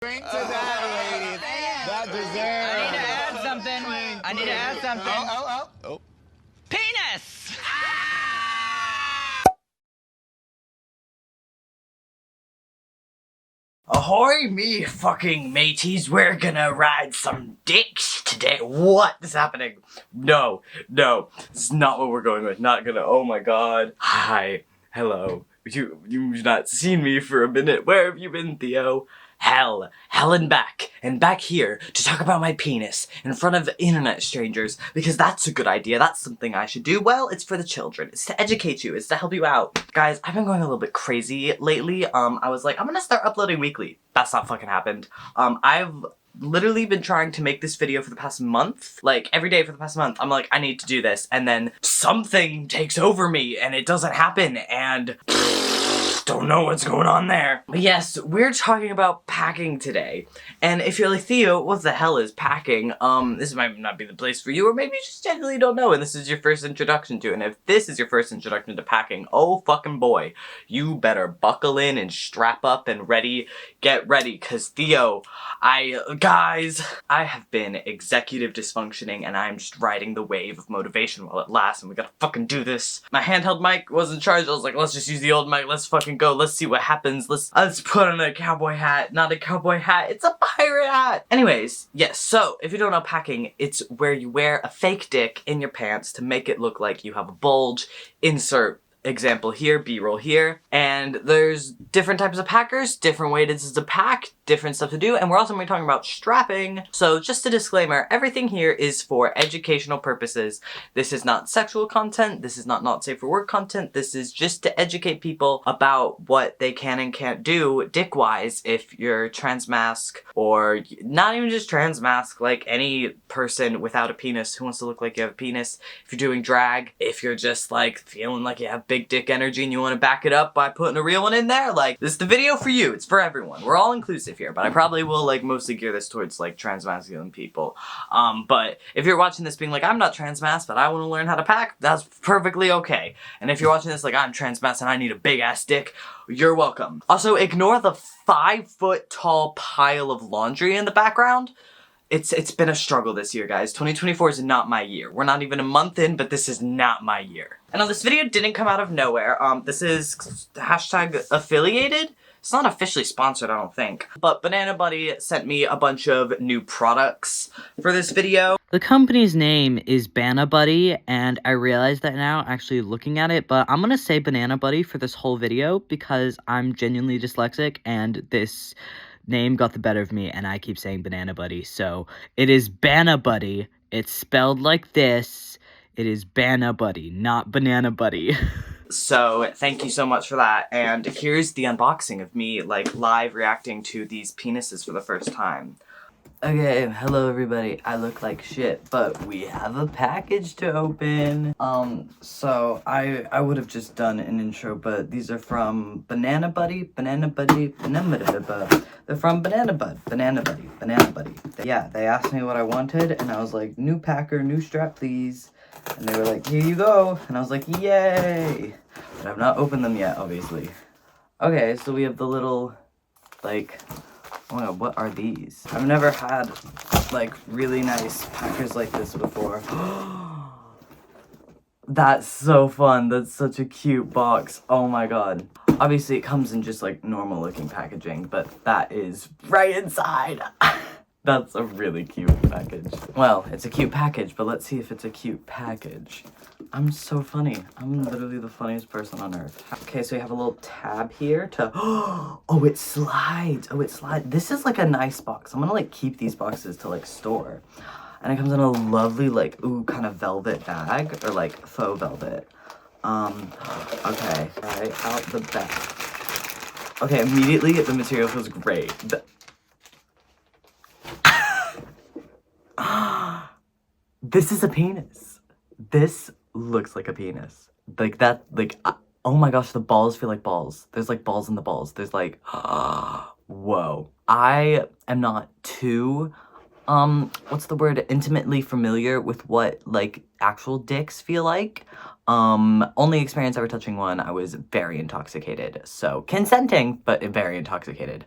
Drink to that, ladies. That deserves. I need to add something. Oh. Penis! Ahoy, me fucking mateys, we're gonna ride some dicks today. What is happening? No, this is not what we're going with. Not gonna, oh my god. Hi, hello. You've not seen me for a minute. Where have you been, Theo? Hell and back here to talk about my penis in front of internet strangers, because that's a good idea. That's something I should do. Well, it's for the children. It's to educate you. It's to help you out. Guys, I've been going a little bit crazy lately. I was like, I'm gonna start uploading weekly. That's not fucking happened. I've literally been trying to make this video for the past month. Like, every day for the past month, I'm like, I need to do this. And then something takes over me and it doesn't happen, and don't know what's going on there. But yes, we're talking about packing today. And if you're like, Theo, what the hell is packing? This might not be the place for you, or maybe you just genuinely don't know and this is your first introduction to it. And if this is your first introduction to packing, oh fucking boy, you better buckle in and strap up and get ready, cause Theo, guys, I have been executive dysfunctioning and I'm just riding the wave of motivation while it lasts, and we gotta fucking do this. My handheld mic was in charge. I was like, let's just use the old mic, let's fucking go, let's see what happens, let's put on a cowboy hat. Not a cowboy hat, it's a pirate hat! Anyways, yes, so if you don't know packing, it's where you wear a fake dick in your pants to make it look like you have a bulge. Insert example here, B-roll here, and there's different types of packers, different ways to pack, different stuff to do, and we're also going to be talking about strapping. So just a disclaimer, everything here is for educational purposes. This is not sexual content, this is not safe for work content, this is just to educate people about what they can and can't do dick-wise if you're transmasc, or not even just transmasc, like any person without a penis who wants to look like you have a penis, if you're doing drag, if you're just like feeling like you have big dick energy and you want to back it up by putting a real one in there, like, this is the video for you. It's for everyone. We're all inclusive here, but I probably will like mostly gear this towards like transmasculine people. But if you're watching this being like, I'm not transmasc, but I want to learn how to pack, that's perfectly okay. And if you're watching this like, I'm transmasc and I need a big ass dick, you're welcome. Also, ignore the 5-foot tall pile of laundry in the background. It's been a struggle this year, guys. 2024 is not my year. We're not even a month in, but this is not my year. And now this video didn't come out of nowhere. This is hashtag affiliated. It's not officially sponsored, I don't think. But Banabuddy sent me a bunch of new products for this video. The company's name is Banabuddy, and I realize that now actually looking at it, but I'm gonna say Banabuddy for this whole video because I'm genuinely dyslexic and this name got the better of me and I keep saying Banabuddy. So it is Banabuddy. It's spelled like this. It is Banabuddy, not Banana Buddy. So thank you so much for that, and here's the unboxing of me like live reacting to these penises for the first time. Okay, hello everybody. I look like shit, but we have a package to open. So I would have just done an intro, but these are from Banabuddy. They're from Banabuddy. Yeah, they asked me what I wanted, and I was like, new packer, new strap, please. And they were like, here you go. And I was like, yay. But I've not opened them yet, obviously. Okay, so we have the little, like, oh my god, what are these? I've never had, like, really nice packers like this before. That's so fun. That's such a cute box. Oh my god. Obviously, it comes in just, like, normal looking packaging, but that is right inside. That's a really cute package. Well, it's a cute package, but let's see if it's a cute package. I'm so funny. I'm literally the funniest person on earth. Okay, so we have a little tab here to... Oh, it slides. Oh, it slides. This is like a nice box. I'm gonna like keep these boxes to like store. And it comes in a lovely like, ooh, kind of velvet bag, or like faux velvet. Okay, right out the back. Okay, immediately the material feels great. This is a penis. This looks like a penis. Like that, like, oh my gosh, the balls feel like balls. There's like balls in the balls. There's like, whoa. I am not too, what's the word, intimately familiar with what like actual dicks feel like. Only experience ever touching one, I was very intoxicated. So consenting, but very intoxicated.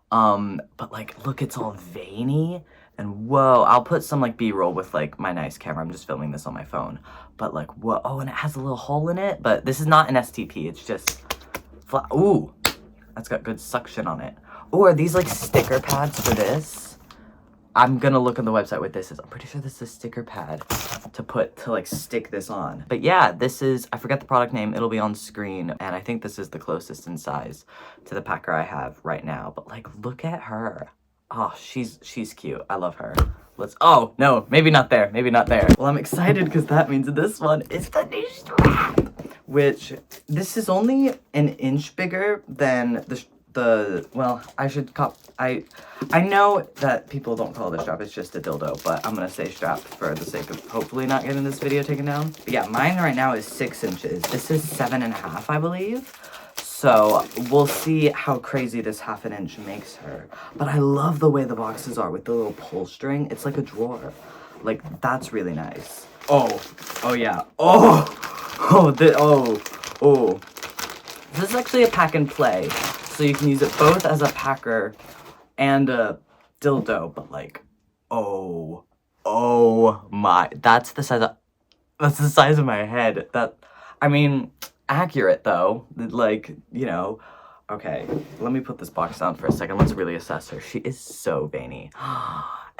But like, look, it's all veiny. And whoa, I'll put some like B-roll with like my nice camera. I'm just filming this on my phone. But like, whoa, oh, and it has a little hole in it. But this is not an STP, it's just flat. Ooh, that's got good suction on it. Ooh, are these like sticker pads for this? I'm gonna look on the website what this is. I'm pretty sure this is a sticker pad to like stick this on. But yeah, this is, I forget the product name, it'll be on screen. And I think this is the closest in size to the packer I have right now. But like, look at her. Oh, she's cute. I love her. Oh, no, maybe not there. Maybe not there. Well, I'm excited because that means this one is the new strap. Which, this is only an inch bigger than well, I should I know that people don't call it a strap, it's just a dildo, but I'm gonna say strap for the sake of hopefully not getting this video taken down. But yeah, mine right now is 6 inches. This is 7.5, I believe. So we'll see how crazy this 1/2 inch makes her. But I love the way the boxes are with the little pull string. It's like a drawer. Like, that's really nice. Oh yeah. Oh. This is actually a pack and play. So you can use it both as a packer and a dildo, but like, oh my, that's the size of my head. I mean, accurate though, like, you know. Okay, let me put this box down for a second. Let's really assess her. She is so veiny.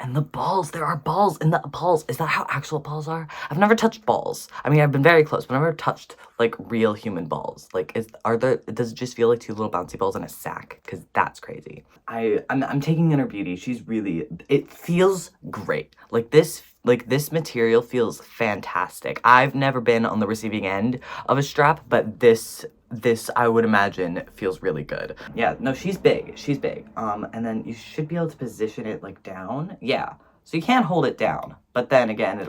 And the balls, there are balls in the balls. Is that how actual balls are? I've never touched balls. I mean, I've been very close, but I've never touched like real human balls. Like, does it just feel like 2 little bouncy balls in a sack? Because that's crazy. I'm taking in her beauty. She's really, it feels great. Like this material feels fantastic. I've never been on the receiving end of a strap, but this I would imagine feels really good. Yeah, no, she's big. And then you should be able to position it like down. Yeah, so you can hold it down, but then again,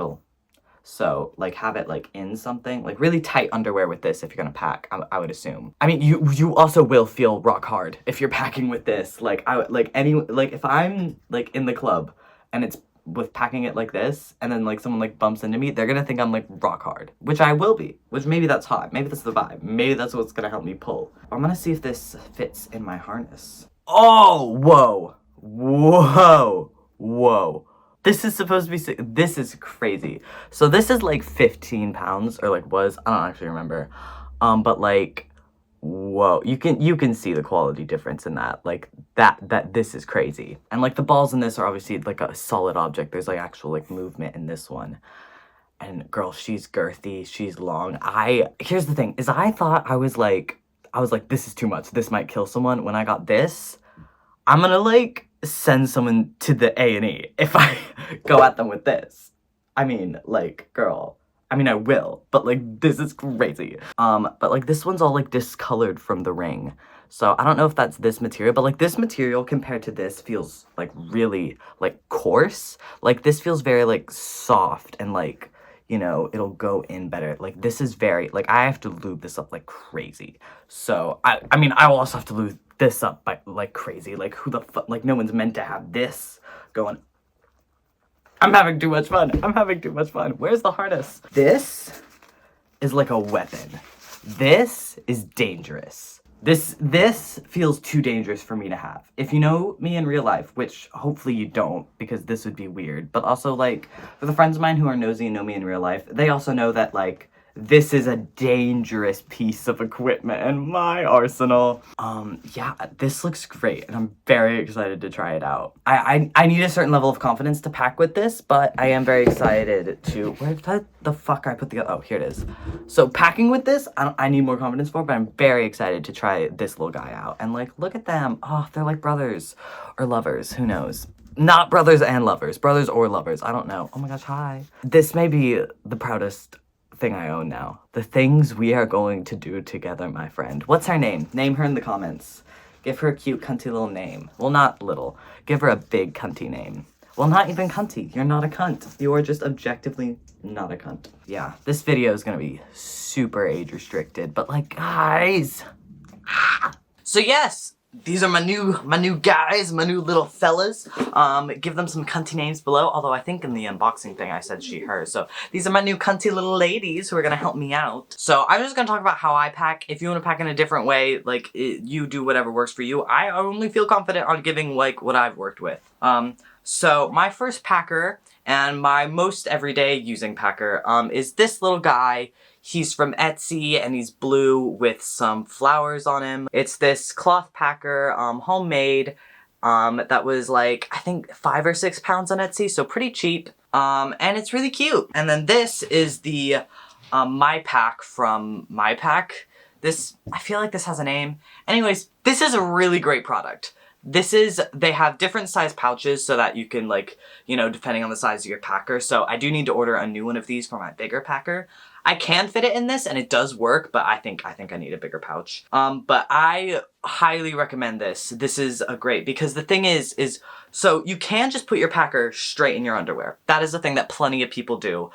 so like have it like in something, like really tight underwear with this if you're gonna pack, I would assume. I mean, you also will feel rock hard if you're packing with this. Like if I'm like in the club and it's with packing it like this, and then like someone like bumps into me, they're gonna think I'm like rock hard, which I will be, which maybe that's hot, maybe that's the vibe, maybe that's what's gonna help me pull. I'm gonna see if this fits in my harness. Oh, whoa. This is supposed to be, this is crazy. So this is like 15 pounds, or like was, I don't actually remember. But like, whoa, you can see the quality difference in that. Like this is crazy. And like the balls in this are obviously like a solid object. There's like actual like movement in this one. And girl, she's girthy, she's long. Here's the thing, is I thought I was like, this is too much, this might kill someone. When I got this, I'm gonna like send someone to the A&E if I go at them with this. I mean, like, girl, I mean, I will, but like, this is crazy. But like, this one's all like discolored from the ring. So I don't know if that's this material, but like this material compared to this feels like really like coarse. Like this feels very like soft and like, you know, it'll go in better. Like this is very, like I have to lube this up like crazy. So I mean, I will also have to lube this up by like crazy. Like who the fuck, like no one's meant to have this going. I'm having too much fun. Where's the harness? This is like a weapon. This is dangerous. This feels too dangerous for me to have. If you know me in real life, which hopefully you don't, because this would be weird, but also like for the friends of mine who are nosy and know me in real life, they also know that like this is a dangerous piece of equipment in my arsenal. Yeah, this looks great and I'm very excited to try it out. I need a certain level of confidence to pack with this, but I am very excited to, where the fuck I put the, oh, here it is. So packing with this, I need more confidence for, but I'm very excited to try this little guy out. And like, look at them. Oh, they're like brothers or lovers, who knows? Not brothers and lovers, brothers or lovers, I don't know. Oh my gosh, hi. This may be the proudest thing I own now. The things we are going to do together, my friend. What's her name? Name her in the comments. Give her a cute cunty little name. Well, not little. Give her a big cunty name. Well, not even cunty. You're not a cunt. You are just objectively not a cunt. Yeah, this video is gonna be super age restricted, but like, guys. So yes, these are my new guys, my new little fellas. Give them some cunty names below, although I think in the unboxing thing I said she, her. So these are my new cunty little ladies who are gonna help me out. So I'm just gonna talk about how I pack. If you wanna pack in a different way, like you do whatever works for you. I only feel confident on giving like what I've worked with. So my first packer and my most everyday using packer is this little guy. He's from Etsy and he's blue with some flowers on him. It's this cloth packer, homemade, that was like, I think 5 or 6 pounds on Etsy, so pretty cheap. And it's really cute. And then this is the mypack from mypack. This, I feel like this has a name. Anyways, this is a really great product. They have different size pouches so that you can like, you know, depending on the size of your packer. So I do need to order a new one of these for my bigger packer. I can fit it in this and it does work, but I think I need a bigger pouch. But I highly recommend this. This is a great, because the thing is so you can just put your packer straight in your underwear. That is a thing that plenty of people do.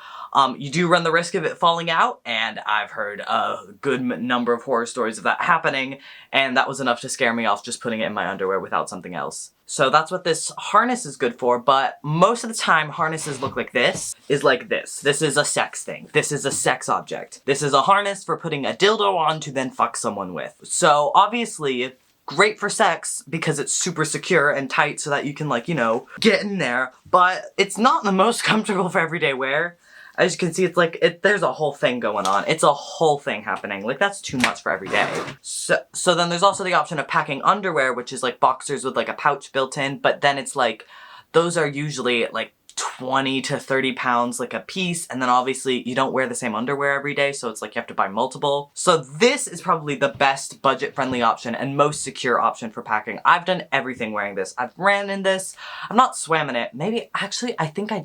You do run the risk of it falling out, and I've heard a good number of horror stories of that happening, and that was enough to scare me off just putting it in my underwear without something else. So that's what this harness is good for, but most of the time harnesses look like this, like this. This is a sex thing. This is a sex object. This is a harness for putting a dildo on to then fuck someone with. So obviously, great for sex because it's super secure and tight so that you can like, you know, get in there, but it's not the most comfortable for everyday wear. As you can see, it's like, there's a whole thing going on. It's a whole thing happening. Like, that's too much for every day. So then there's also the option of packing underwear, which is like boxers with like a pouch built in, but then it's like, those are usually like 20 to 30 pounds like a piece, and then obviously you don't wear the same underwear every day, so it's like you have to buy multiple. So this is probably the best budget-friendly option and most secure option for packing. I've done everything wearing this. I've ran in this. I've not swam in it. Maybe, actually, I think I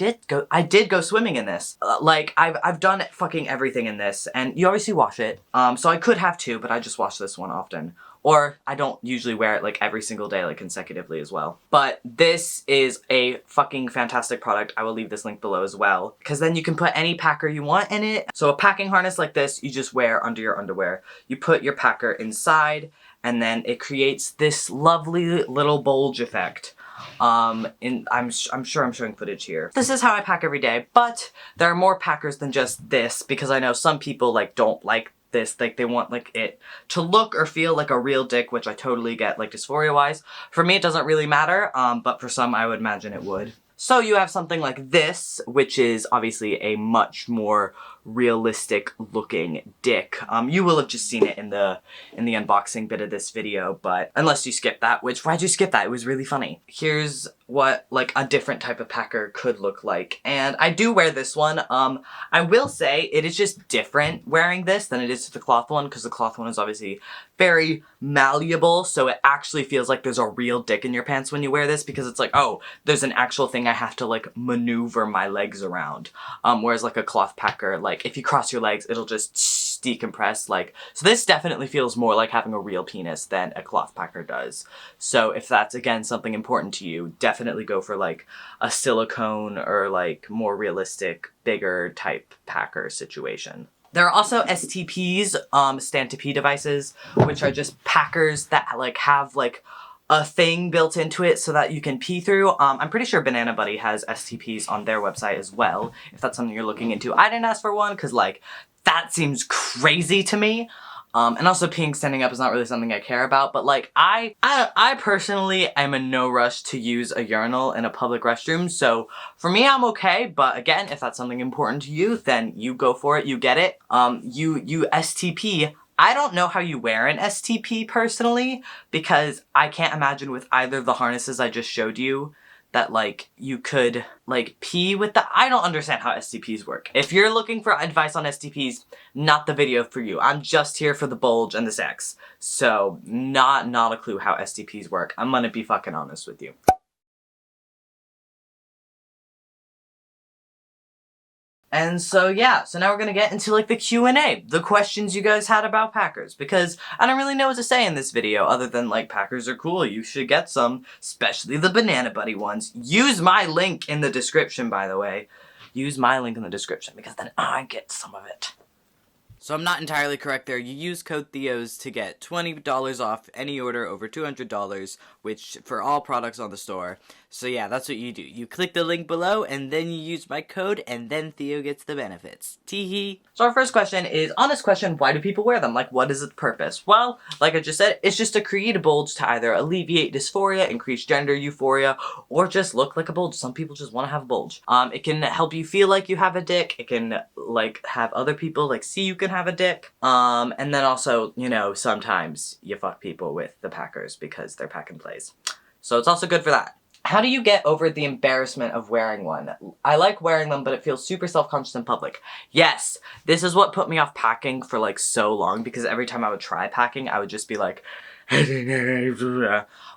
did go swimming in this. Like, I've done fucking everything in this, and you obviously wash it. So I could have two, but I just wash this one often. Or I don't usually wear it like every single day, like consecutively as well. But this is a fucking fantastic product. I will leave this link below as well, because then you can put any packer you want in it. So a packing harness like this, you just wear under your underwear. You put your packer inside, and then it creates this lovely little bulge effect. I'm sure I'm showing footage here. This is how I pack every day, but there are more packers than just this, because I know some people like don't like this, like they want like it to look or feel like a real dick, which I totally get, like dysphoria wise. For me it doesn't really matter, but for some I would imagine it would. So you have something like this, which is obviously a much more realistic looking dick. You will have just seen it in the unboxing bit of this video, but unless you skipped that, which, why'd you skip that? It was really funny. Here's what like a different type of packer could look like, and I do wear this one. I will say it is just different wearing this than it is to the cloth one, because the cloth one is obviously very malleable, so it actually feels like there's a real dick in your pants when you wear this, because it's like, oh, there's an actual thing I have to like maneuver my legs around. Whereas like a cloth packer, like if you cross your legs, it'll just decompress. Like, so this definitely feels more like having a real penis than a cloth packer does. So if that's again something important to you, definitely go for like a silicone or like more realistic, bigger type packer situation. There are also STPs, stand-to-pee devices, which are just packers that like have like a thing built into it so that you can pee through. I'm pretty sure Banabuddy has STPs on their website as well, if that's something you're looking into. I didn't ask for one because like that seems crazy to me. And also peeing standing up is not really something I care about, but like I personally am in no rush to use a urinal in a public restroom, so for me I'm okay, but again, if that's something important to you, then you go for it, you get it. You STP, I don't know how you wear an STP personally, because I can't imagine with either of the harnesses I just showed you that like you could like pee with the, I don't understand how STPs work. If you're looking for advice on STPs, not the video for you. I'm just here for the bulge and the sex. So not a clue how STPs work. I'm gonna be fucking honest with you. And so yeah, so now we're gonna get into like the Q&A, the questions you guys had about packers, because I don't really know what to say in this video other than like packers are cool, you should get some, especially the Banabuddy ones. Use my link in the description, by the way. Use my link in the description because then I get some of it. So I'm not entirely correct there. You use code theos to get $20 off any order over $200, which for all products on the store. So yeah, that's what you do. You click the link below, and then you use my code, and then Theo gets the benefits. Tee-hee. So our first question is, honest question, why do people wear them? Like, what is its purpose? Well, like I just said, it's just to create a bulge to either alleviate dysphoria, increase gender euphoria, or just look like a bulge. Some people just want to have a bulge. It can help you feel like you have a dick. It can, like, have other people, like, see you can have a dick. And then also, you know, sometimes you fuck people with the packers because they're pack and plays. So it's also good for that. How do you get over the embarrassment of wearing one? I like wearing them, but it feels super self-conscious in public. Yes, this is what put me off packing for like so long, because every time I would try packing, I would just be like,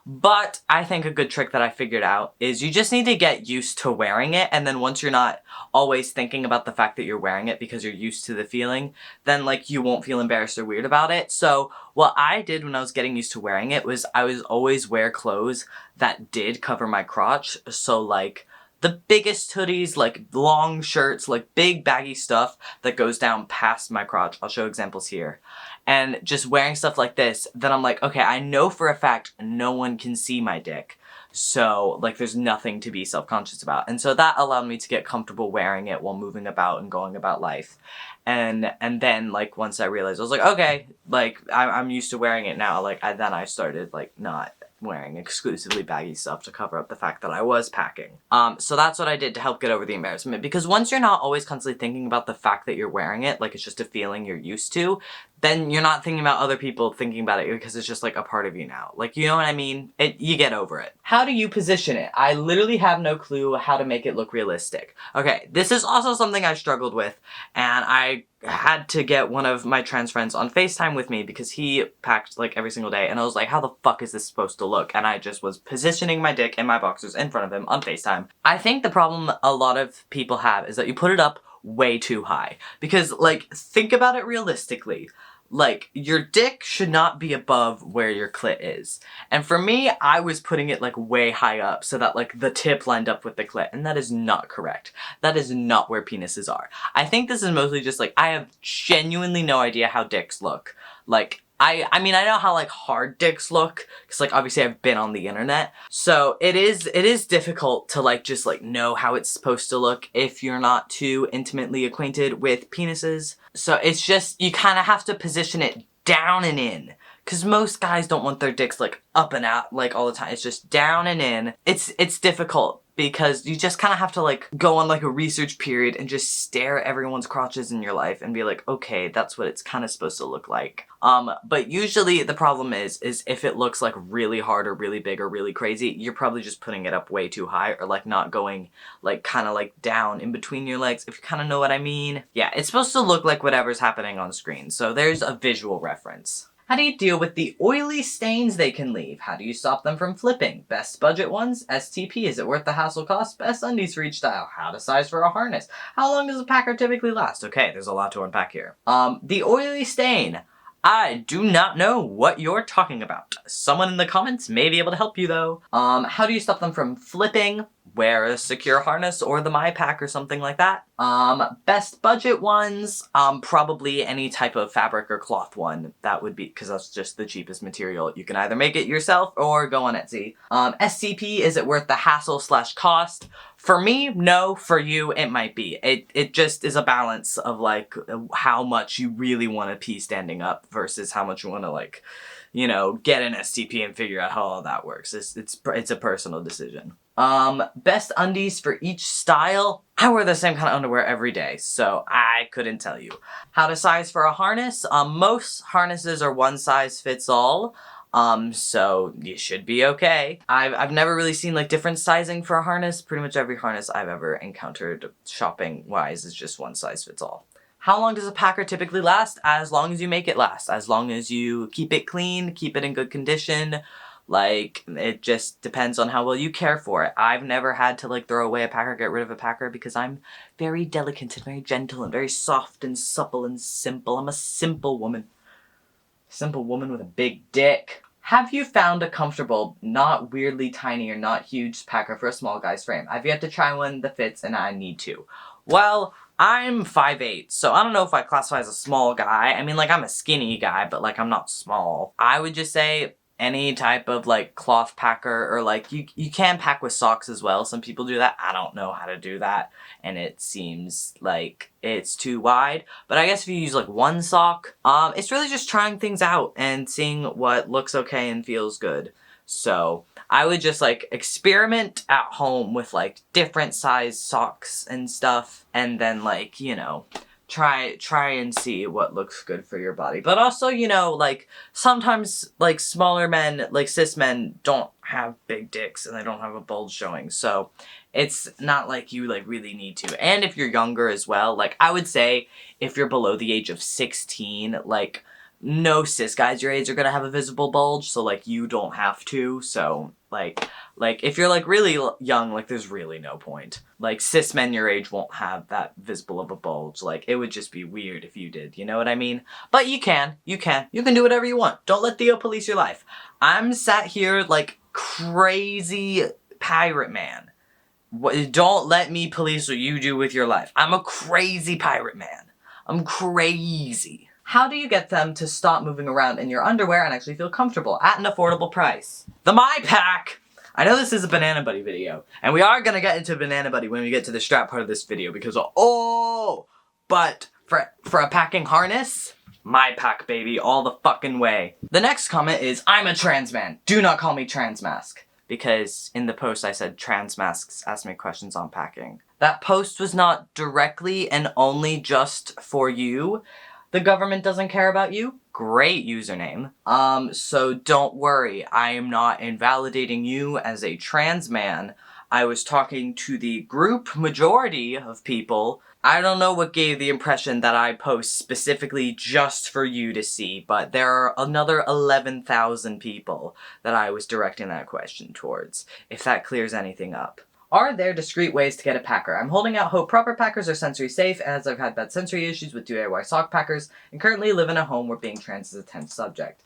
but I think a good trick that I figured out is you just need to get used to wearing it, and then once you're not always thinking about the fact that you're wearing it because you're used to the feeling, then like you won't feel embarrassed or weird about it. So what I did when I was getting used to wearing it was I was always wear clothes that did cover my crotch. So like the biggest hoodies, like long shirts, like big baggy stuff that goes down past my crotch. I'll show examples here. And just wearing stuff like this, then I'm like, okay, I know for a fact no one can see my dick. So, like, there's nothing to be self-conscious about. And so that allowed me to get comfortable wearing it while moving about and going about life. And then, like, once I realized, I was like, okay, like, I'm used to wearing it now. Like, then I started, like, not wearing exclusively baggy stuff to cover up the fact that I was packing. So that's what I did to help get over the embarrassment. Because once you're not always constantly thinking about the fact that you're wearing it, like, it's just a feeling you're used to, then you're not thinking about other people thinking about it because it's just like a part of you now. Like, you know what I mean? You get over it. How do you position it? I literally have no clue how to make it look realistic. Okay, this is also something I struggled with, and I had to get one of my trans friends on FaceTime with me because he packed like every single day, and I was like, how the fuck is this supposed to look? And I just was positioning my dick in my boxers in front of him on FaceTime. I think the problem a lot of people have is that you put it up way too high. Because, like, think about it realistically. Like, your dick should not be above where your clit is. And for me, I was putting it, like, way high up so that, like, the tip lined up with the clit. And that is not correct. That is not where penises are. I think this is mostly just, like, I have genuinely no idea how dicks look. Like, I mean, I know how, like, hard dicks look, because, like, obviously I've been on the internet. So, it is difficult to, like, just, like, know how it's supposed to look if you're not too intimately acquainted with penises. So, it's just, you kind of have to position it down and in. Because most guys don't want their dicks, like, up and out, like, all the time. It's just down and in. It's difficult. Because you just kind of have to, like, go on, like, a research period and just stare at everyone's crotches in your life and be like, okay, that's what it's kind of supposed to look like. But usually the problem is if it looks, like, really hard or really big or really crazy, you're probably just putting it up way too high or, like, not going, like, kind of, like, down in between your legs, if you kind of know what I mean. Yeah, it's supposed to look like whatever's happening on screen, so there's a visual reference. How do you deal with the oily stains they can leave? How do you stop them from flipping? Best budget ones? STP, is it worth the hassle cost? Best undies for each style? How to size for a harness? How long does a packer typically last? Okay, there's a lot to unpack here. The oily stain. I do not know what you're talking about. Someone in the comments may be able to help you though. How do you stop them from flipping? Wear a secure harness or the mypack or something like that. Best budget ones, probably any type of fabric or cloth one. That would be, because that's just the cheapest material. You can either make it yourself or go on Etsy. SCP, is it worth the hassle/cost? For me, no. For you, it might be. It just is a balance of, like, how much you really want to pee standing up versus how much you want to, like, you know, get an STP and figure out how all that works. It's a personal decision. Best undies for each style. I wear the same kind of underwear every day, so I couldn't tell you. How to size for a harness. Most harnesses are one size fits all. So you should be okay. I've never really seen, like, different sizing for a harness. Pretty much every harness I've ever encountered shopping wise is just one size fits all. How long does a packer typically last? As long as you make it last. As long as you keep it clean, keep it in good condition. Like, it just depends on how well you care for it. I've never had to, like, throw away a packer, get rid of a packer, because I'm very delicate and very gentle and very soft and supple and simple. I'm a simple woman. Simple woman with a big dick. Have you found a comfortable, not weirdly tiny or not huge packer for a small guy's frame? I've yet to try one that fits and I need to. Well, I'm 5'8", so I don't know if I classify as a small guy. I mean, like, I'm a skinny guy, but, like, I'm not small. I would just say any type of, like, cloth packer, or, like, you can pack with socks as well. Some people do that. I don't know how to do that, and it seems like it's too wide. But I guess if you use, like, one sock, it's really just trying things out and seeing what looks okay and feels good. So I would just, like, experiment at home with, like, different size socks and stuff, and then, like, you know, try and see what looks good for your body. But also, you know, like, sometimes, like, smaller men, like, cis men, don't have big dicks, and they don't have a bulge showing, so it's not like you, like, really need to. And if you're younger as well, like, I would say, if you're below the age of 16, like, no cis guys your age are gonna have a visible bulge, so, like, you don't have to, so, like, if you're, like, really young, like, there's really no point. Like, cis men your age won't have that visible of a bulge. Like, it would just be weird if you did, you know what I mean? But you can do whatever you want. Don't let Theo police your life. I'm sat here, like, crazy pirate man. Don't let me police what you do with your life. I'm a crazy pirate man. I'm crazy. How do you get them to stop moving around in your underwear and actually feel comfortable at an affordable price? The mypack! I know this is a Banabuddy video, and we are gonna get into Banabuddy when we get to the strap part of this video, because but for a packing harness, mypack, baby, all the fucking way. The next comment is, I'm a trans man. Do not call me transmasc. Because in the post I said transmascs ask me questions on packing. That post was not directly and only just for you. The government doesn't care about you. Great username. So don't worry. I am not invalidating you as a trans man. I was talking to the group majority of people. I don't know what gave the impression that I post specifically just for you to see, but there are another 11,000 people that I was directing that question towards, if that clears anything up. Are there discreet ways to get a packer? I'm holding out hope proper packers are sensory safe, as I've had bad sensory issues with DIY sock packers, and currently live in a home where being trans is a tense subject.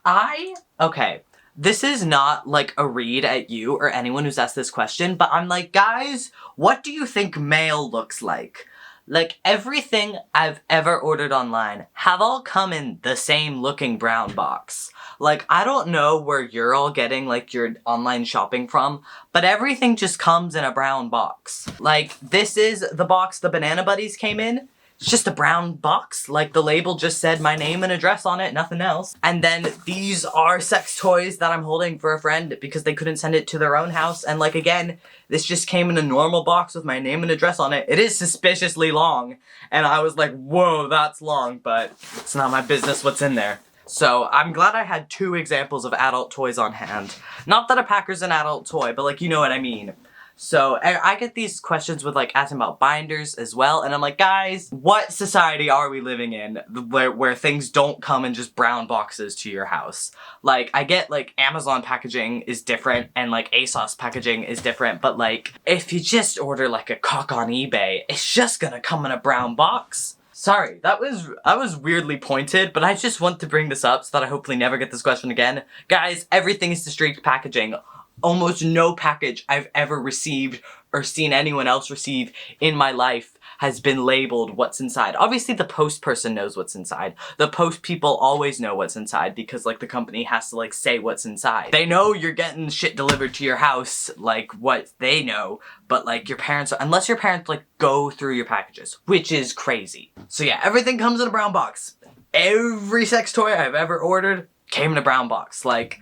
Okay, this is not like a read at you or anyone who's asked this question, but I'm like, guys, what do you think male looks like? Like, everything I've ever ordered online have all come in the same looking brown box. Like, I don't know where you're all getting, like, your online shopping from, but everything just comes in a brown box. Like, this is the box the Banabuddies came in. It's just a brown box. Like, the label just said my name and address on it, nothing else. And then these are sex toys that I'm holding for a friend because they couldn't send it to their own house. And, like, again, this just came in a normal box with my name and address on it. It is suspiciously long. And I was like, whoa, that's long, but it's not my business what's in there. So I'm glad I had 2 examples of adult toys on hand. Not that a packer's an adult toy, but, like, you know what I mean. So I get these questions with, like, asking about binders as well, and I'm like, guys, what society are we living in where things don't come in just brown boxes to your house? Like, I get, like, Amazon packaging is different and, like, ASOS packaging is different, but, like, if you just order, like, a cock on eBay, it's just gonna come in a brown box. Sorry, that was weirdly pointed, but I just want to bring this up so that I hopefully never get this question again. Guys, everything is discreet packaging. Almost no package I've ever received or seen anyone else receive in my life has been labeled what's inside. Obviously, the post person knows what's inside. The post people always know what's inside because, like, the company has to, like, say what's inside. They know you're getting shit delivered to your house, like, what they know, but, like, your parents, unless your parents, like, go through your packages, which is crazy. So yeah, everything comes in a brown box. Every sex toy I've ever ordered came in a brown box. Like,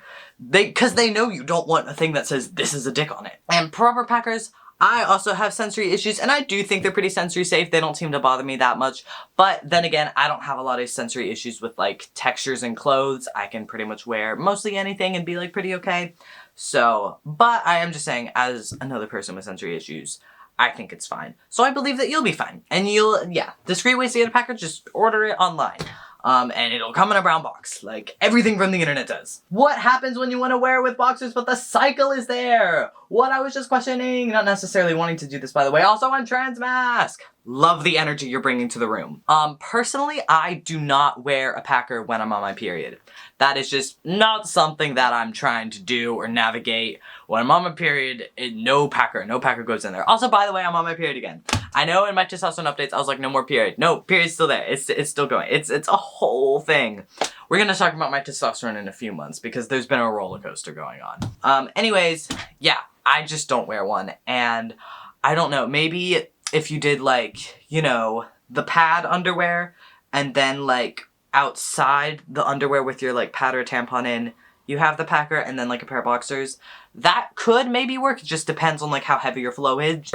because they know you don't want a thing that says this is a dick on it. And proper packers, I also have sensory issues, and I do think they're pretty sensory safe. They don't seem to bother me that much. But then again, I don't have a lot of sensory issues with, like, textures and clothes. I can pretty much wear mostly anything and be, like, pretty okay. So, but I am just saying, as another person with sensory issues, I think it's fine. So I believe that you'll be fine. And yeah, discreet ways to get a package, just order it online. And it'll come in a brown box, like everything from the internet does. What happens when you want to wear it with boxers but the cycle is there? what I was just questioning. Not necessarily wanting to do this, by the way. Also, I'm transmasc. Love the energy you're bringing to the room. Personally, I do not wear a packer when I'm on my period. That is just not something that I'm trying to do or navigate. When I'm on my period, no packer goes in there. Also, by the way, I'm on my period again. I know in my testosterone updates, I was like, no more period. No, period's still there. It's still going. It's a whole thing. We're gonna talk about my testosterone in a few months because there's been a roller coaster going on. Anyways, yeah, I just don't wear one. And I don't know, maybe if you did like, you know, the pad underwear and then like outside the underwear with your like pad or tampon in, you have the packer and then like a pair of boxers. That could maybe work. It just depends on like how heavy your flow is.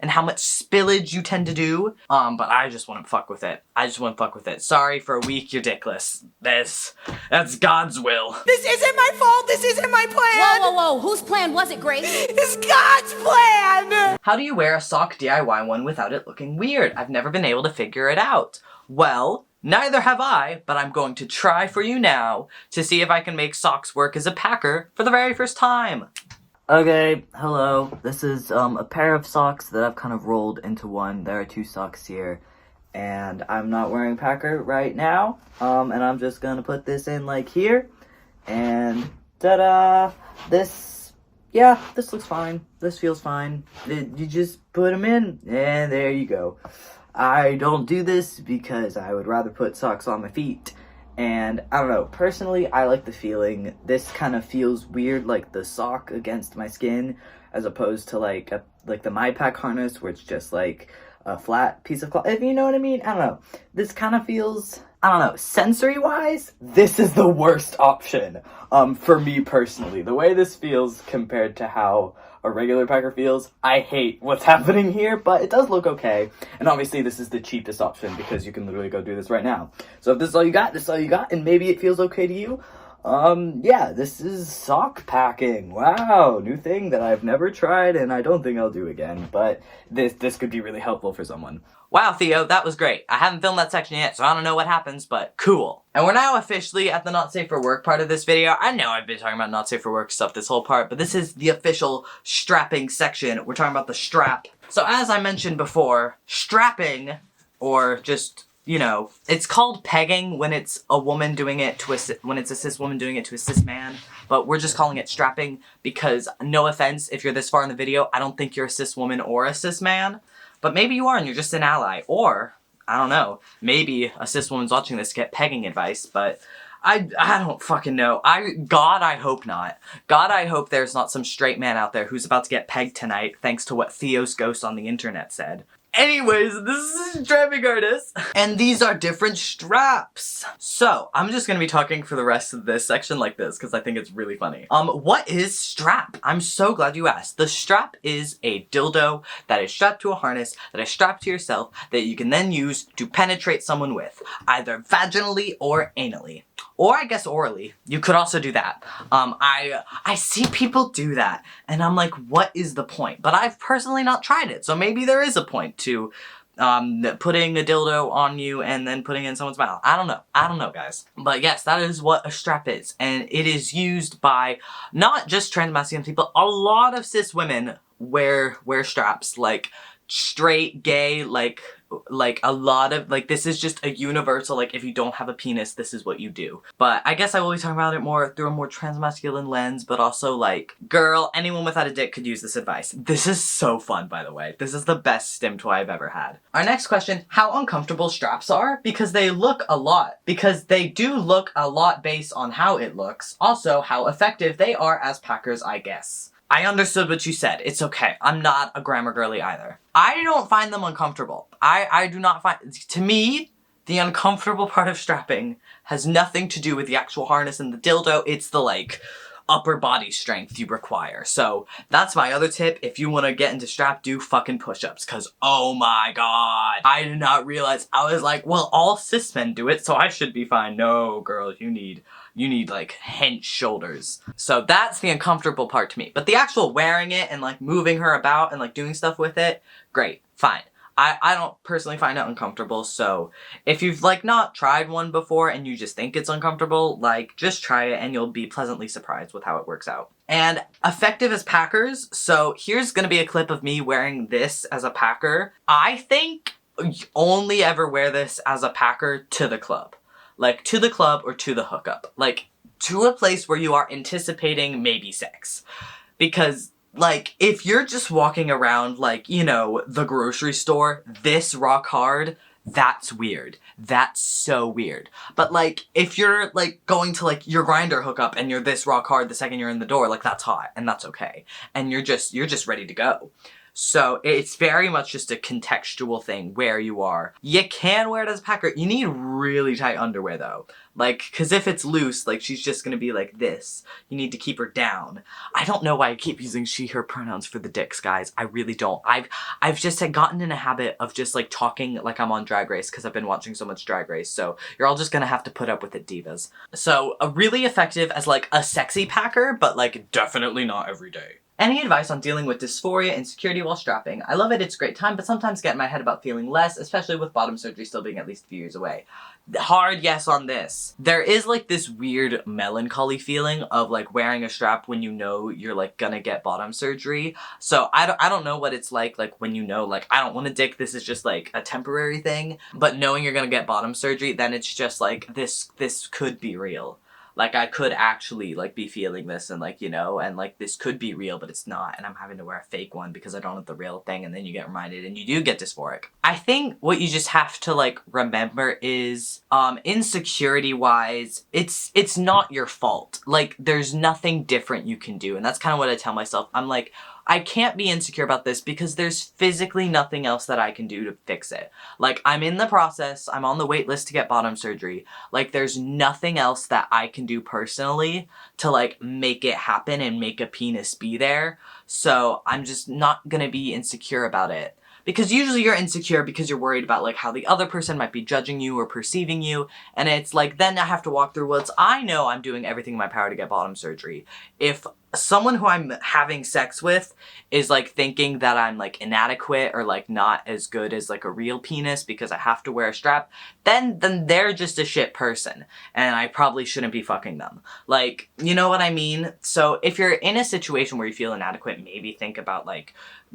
And how much spillage you tend to do. But I just wouldn't fuck with it. Sorry, for a week you're dickless. That's God's will. This isn't my fault. This isn't my plan. Whoa, whoa, whoa. Whose plan was it, Grace? It's God's plan. How do you wear a sock DIY one without it looking weird? I've never been able to figure it out. Well, neither have I, but I'm going to try for you now to see if I can make socks work as a packer for the very first time. Okay, hello. This is a pair of socks that I've kind of rolled into one. There are 2 socks here, and I'm not wearing packer right now. And I'm just gonna put this in like here, and ta-da! This looks fine. This feels fine. You just put them in, and there you go. I don't do this because I would rather put socks on my feet. And I don't know, personally, I like the feeling. This kind of feels weird, like the sock against my skin, as opposed to like the mypack harness, where it's just like a flat piece of cloth. If you know what I mean, I don't know. This kind of feels, I don't know, sensory-wise, this is the worst option, for me personally. The way this feels compared to how a regular packer feels, I hate what's happening here, but it does look okay. And obviously this is the cheapest option because you can literally go do this right now. So if this is all you got, this is all you got, and maybe it feels okay to you, yeah, this is sock packing. Wow, new thing that I've never tried and I don't think I'll do again, but this could be really helpful for someone. Wow, Theo, that was great. I haven't filmed that section yet, so I don't know what happens, but cool. And we're now officially at the not safe for work part of this video. I know I've been talking about not safe for work stuff this whole part, but this is the official strapping section. We're talking about the strap. So as I mentioned before, strapping, or just, you know, it's called pegging when it's a woman doing it to when it's a cis woman doing it to a cis man, but we're just calling it strapping because, no offense, if you're this far in the video, I don't think you're a cis woman or a cis man. But maybe you are and you're just an ally, or, I don't know, maybe a cis woman's watching this to get pegging advice, but I don't fucking know. God, I hope not. God, I hope there's not some straight man out there who's about to get pegged tonight thanks to what Theos Ghost on the internet said. Anyways, this is strapping artist, and these are different straps. So, I'm just gonna be talking for the rest of this section like this, because I think it's really funny. What is strap? I'm so glad you asked. The strap is a dildo that is strapped to a harness, that is strapped to yourself, that you can then use to penetrate someone with, either vaginally or anally. Or I guess orally. You could also do that. I see people do that, and I'm like, what is the point? But I've personally not tried it, so maybe there is a point to putting a dildo on you and then putting it in someone's mouth. I don't know, guys. But yes, that is what a strap is, and it is used by not just transmasculine people. A lot of cis women wear straps, like straight, gay, like a lot of, like, this is just a universal, like, if you don't have a penis, this is what you do. But I guess I will be talking about it more through a more transmasculine lens, but also, like, girl, anyone without a dick could use this advice. This is so fun, by the way. This is the best stim toy I've ever had. Our next question, how uncomfortable straps are? Because they look a lot. Because they do look a lot based on how it looks. Also, how effective they are as packers, I guess. I understood what you said. It's okay. I'm not a grammar girly either. I don't find them uncomfortable. I do not find... To me, the uncomfortable part of strapping has nothing to do with the actual harness and the dildo. It's the, like, upper body strength you require. So, that's my other tip. If you want to get into strap, do fucking push-ups. Because, oh my god. I did not realize. I was like, well, all cis men do it, so I should be fine. No, girl, you need like hench shoulders. So that's the uncomfortable part to me. But the actual wearing it and like moving her about and like doing stuff with it, great, fine. I don't personally find it uncomfortable, so if you've like not tried one before and you just think it's uncomfortable, like just try it and you'll be pleasantly surprised with how it works out. And effective as packers, so here's gonna be a clip of me wearing this as a packer. I think only ever wear this as a packer to the club. Like to the club or to the hookup. Like to a place where you are anticipating maybe sex. Because like, if you're just walking around, like, you know, the grocery store, this rock hard, that's weird. That's so weird. But, like, if you're, like, going to, like, your grinder hookup and you're this rock hard the second you're in the door, like, that's hot, and that's okay. And you're just ready to go. So, it's very much just a contextual thing where you are. You can wear it as a packer. You need really tight underwear, though. Like, because if it's loose, like, she's just gonna be like this. You need to keep her down. I don't know why I keep using she, her pronouns for the dicks, guys. I really don't. I've just gotten in a habit of just, like, talking like I'm on Drag Race because I've been watching so much Drag Race. So, you're all just gonna have to put up with it, divas. So, really effective as, like, a sexy packer, but, like, definitely not every day. Any advice on dealing with dysphoria, insecurity while strapping? I love it, it's a great time, but sometimes get in my head about feeling less, especially with bottom surgery still being at least a few years away. Hard yes on this. There is like this weird melancholy feeling of like wearing a strap when you know you're like gonna get bottom surgery. So I don't know what it's like when you know like I don't want a dick, this is just like a temporary thing, but knowing you're gonna get bottom surgery, then it's just like this could be real. Like, I could actually, like, be feeling this and, like, you know, and, like, this could be real, but it's not, and I'm having to wear a fake one because I don't have the real thing, and then you get reminded, and you do get dysphoric. I think what you just have to, like, remember is, insecurity-wise, it's not your fault. Like, there's nothing different you can do, and that's kind of what I tell myself. I'm like, I can't be insecure about this because there's physically nothing else that I can do to fix it. Like, I'm in the process, I'm on the wait list to get bottom surgery. Like, there's nothing else that I can do personally to, like, make it happen and make a penis be there. So, I'm just not gonna be insecure about it. Because usually you're insecure because you're worried about, like, how the other person might be judging you or perceiving you. And it's like, then I have to walk through woods. I know I'm doing everything in my power to get bottom surgery. If someone who I'm having sex with is, like, thinking that I'm, like, inadequate or, like, not as good as, like, a real penis because I have to wear a strap, then they're just a shit person. And I probably shouldn't be fucking them. Like, you know what I mean? So if you're in a situation where you feel inadequate, maybe think about, like,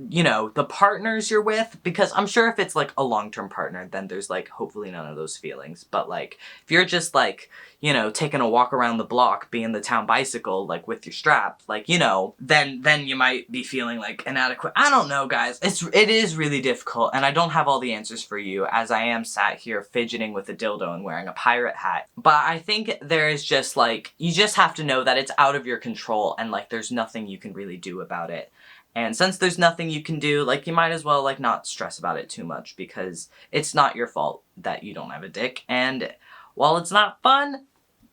you know, the partners you're with, because I'm sure if it's, like, a long-term partner, then there's, like, hopefully none of those feelings. But, like, if you're just, like, you know, taking a walk around the block, being the town bicycle, like, with your strap, like, you know, then you might be feeling, like, inadequate. I don't know, guys. It is really difficult, and I don't have all the answers for you, as I am sat here fidgeting with a dildo and wearing a pirate hat. But I think there is just, like, you just have to know that it's out of your control, and, like, there's nothing you can really do about it. And since there's nothing you can do, like, you might as well, like, not stress about it too much, because it's not your fault that you don't have a dick, and while it's not fun,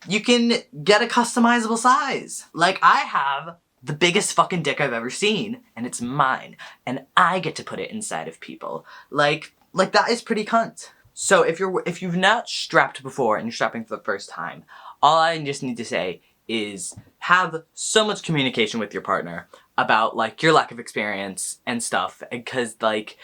you can get a customizable size. Like, I have the biggest fucking dick I've ever seen, and it's mine, and I get to put it inside of people. Like that is pretty cunt. So if you've not strapped before and you're strapping for the first time, all I just need to say is have so much communication with your partner about, like, your lack of experience and stuff, because, like,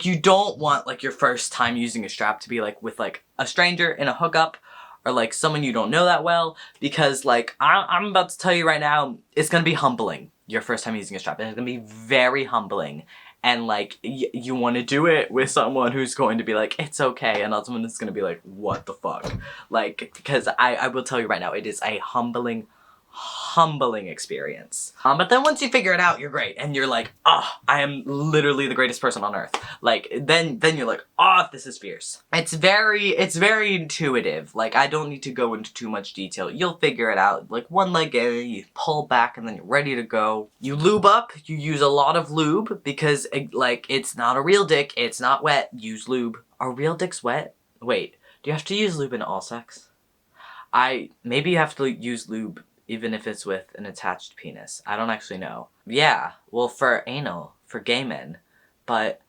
you don't want, like, your first time using a strap to be, like, with, like, a stranger in a hookup, or, like, someone you don't know that well, because, like, I'm about to tell you right now, it's gonna be humbling, your first time using a strap. It's gonna be very humbling, and, like, you want to do it with someone who's going to be like, it's okay, and not someone that's gonna be like, what the fuck? Like, because I will tell you right now, it is a humbling experience. But then once you figure it out, you're great, and you're like, oh, I am literally the greatest person on earth. Like, then you're like, oh, this is fierce. It's very intuitive. Like, I don't need to go into too much detail. You'll figure it out. Like, one leg in, you pull back, and then you're ready to go. You lube up. You use a lot of lube, because, like, it's not a real dick. It's not wet. Use lube. Are real dicks wet? Wait, do you have to use lube in all sex? Maybe you have to use lube even if it's with an attached penis. I don't actually know. Yeah, well, for anal, for gay men. But,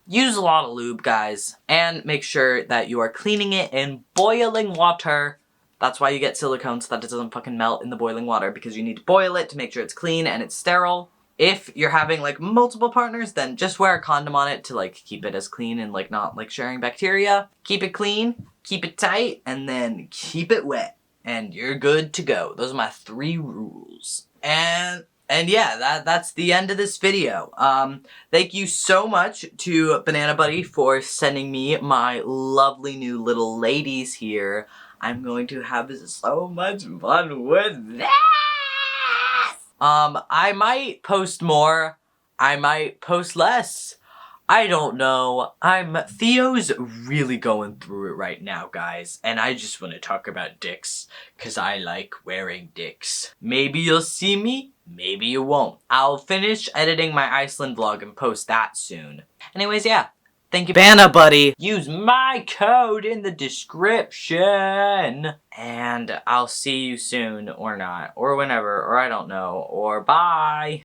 use a lot of lube, guys. And make sure that you are cleaning it in boiling water. That's why you get silicone, so that it doesn't fucking melt in the boiling water, because you need to boil it to make sure it's clean and it's sterile. If you're having like multiple partners, then just wear a condom on it to like keep it as clean and like not like sharing bacteria. Keep it clean, keep it tight, and then keep it wet. And you're good to go. Those are my 3 rules. And yeah, that's the end of this video. Thank you so much to Banabuddy for sending me my lovely new little ladies here. I'm going to have so much fun with this! I might post more. I might post less. I don't know. Theo's really going through it right now, guys. And I just want to talk about dicks. Because I like wearing dicks. Maybe you'll see me. Maybe you won't. I'll finish editing my Iceland vlog and post that soon. Anyways, yeah. Thank you, Banabuddy. Use my code in the description. And I'll see you soon, or not, or whenever, or I don't know, or bye.